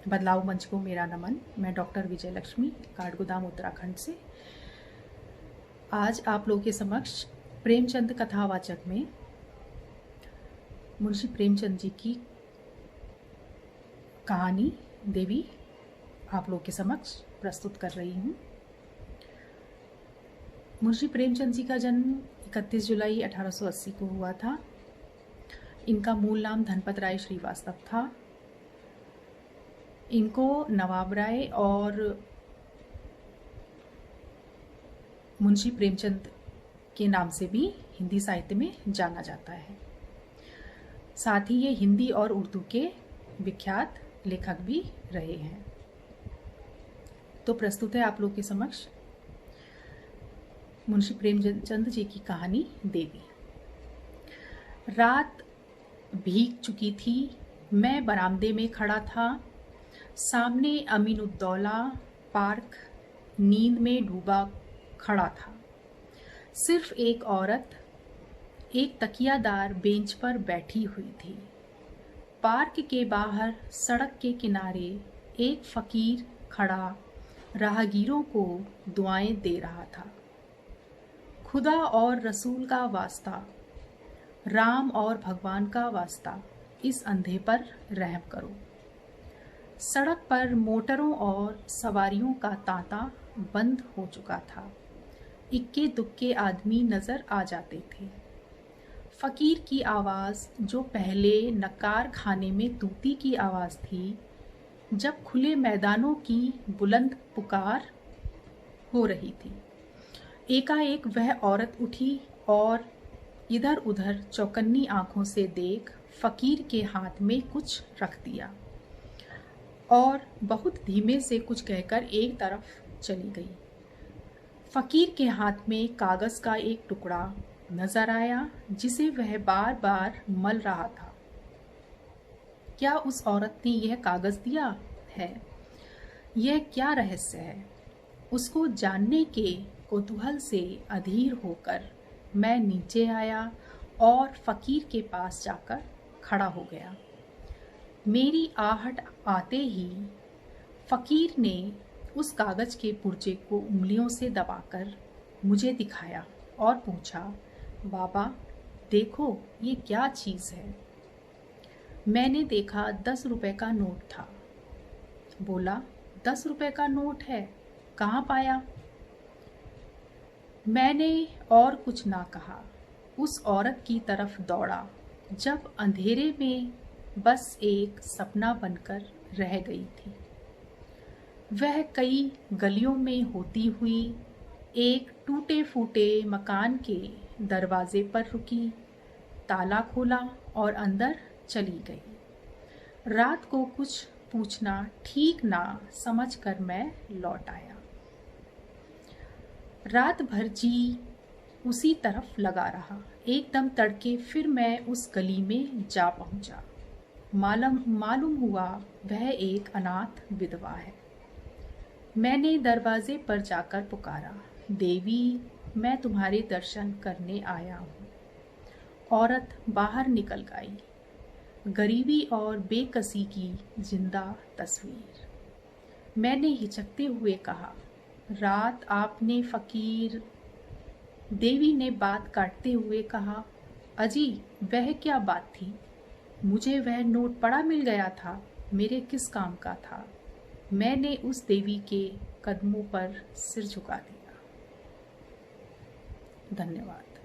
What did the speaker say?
बदलाव मंच को मेरा नमन। मैं डॉक्टर विजय लक्ष्मी, काठगोदाम उत्तराखंड से आज आप लोगों के समक्ष प्रेमचंद कथावाचक में मुंशी प्रेमचंद जी की कहानी देवी आप लोगों के समक्ष प्रस्तुत कर रही हूँ। मुंशी प्रेमचंद जी का जन्म 31 जुलाई 1880 को हुआ था। इनका मूल नाम धनपत राय श्रीवास्तव था। इनको नवाब राय और मुंशी प्रेमचंद के नाम से भी हिंदी साहित्य में जाना जाता है। साथ ही ये हिंदी और उर्दू के विख्यात लेखक भी रहे हैं। तो प्रस्तुत है आप लोग के समक्ष मुंशी प्रेमचंद जी की कहानी देवी। रात भीग चुकी थी। मैं बरामदे में खड़ा था। सामने अमीनुद्दौला पार्क नींद में डूबा खड़ा था। सिर्फ एक औरत एक तकियादार बेंच पर बैठी हुई थी। पार्क के बाहर सड़क के किनारे एक फकीर खड़ा राहगीरों को दुआएं दे रहा था। खुदा और रसूल का वास्ता, राम और भगवान का वास्ता, इस अंधे पर रहम करो। सड़क पर मोटरों और सवारियों का तांता बंद हो चुका था। इक्के दुक्के आदमी नजर आ जाते थे। फकीर की आवाज़, जो पहले नकार खाने में तूती की आवाज़ थी, जब खुले मैदानों की बुलंद पुकार हो रही थी। एकाएक वह औरत उठी और इधर उधर चौकन्नी आंखों से देख फकीर के हाथ में कुछ रख दिया और बहुत धीमे से कुछ कहकर एक तरफ चली गई। फकीर के हाथ में कागज का एक टुकड़ा नजर आया जिसे वह बार बार मल रहा था। क्या उस औरत ने यह कागज दिया है? यह क्या रहस्य है? उसको जानने के कौतूहल से अधीर होकर मैं नीचे आया और फकीर के पास जाकर खड़ा हो गया। मेरी आहट आते ही फकीर ने उस कागज के पुर्जे को उंगलियों से दबाकर मुझे दिखाया और पूछा, बाबा देखो ये क्या चीज़ है? मैंने देखा 10 रुपए का नोट था। बोला, 10 रुपए का नोट है, कहाँ पाया? मैंने और कुछ ना कहा, उस औरत की तरफ दौड़ा जब अंधेरे में बस एक सपना बनकर रह गई थी। वह कई गलियों में होती हुई एक टूटे फूटे मकान के दरवाजे पर रुकी, ताला खोला और अंदर चली गई। रात को कुछ पूछना ठीक ना समझकर मैं लौट आया। रात भर जी उसी तरफ लगा रहा। एकदम तड़के फिर मैं उस गली में जा पहुंचा। मालूम हुआ वह एक अनाथ विधवा है। मैंने दरवाजे पर जाकर पुकारा, देवी मैं तुम्हारे दर्शन करने आया हूँ। औरत बाहर निकल गई। गरीबी और बेकसी की जिंदा तस्वीर। मैंने हिचकते हुए कहा, रात आपने फकीर। देवी ने बात काटते हुए कहा, अजी वह क्या बात थी? मुझे वह नोट पड़ा मिल गया था, मेरे किस काम का था? मैंने उस देवी के कदमों पर सिर झुका दिया। धन्यवाद।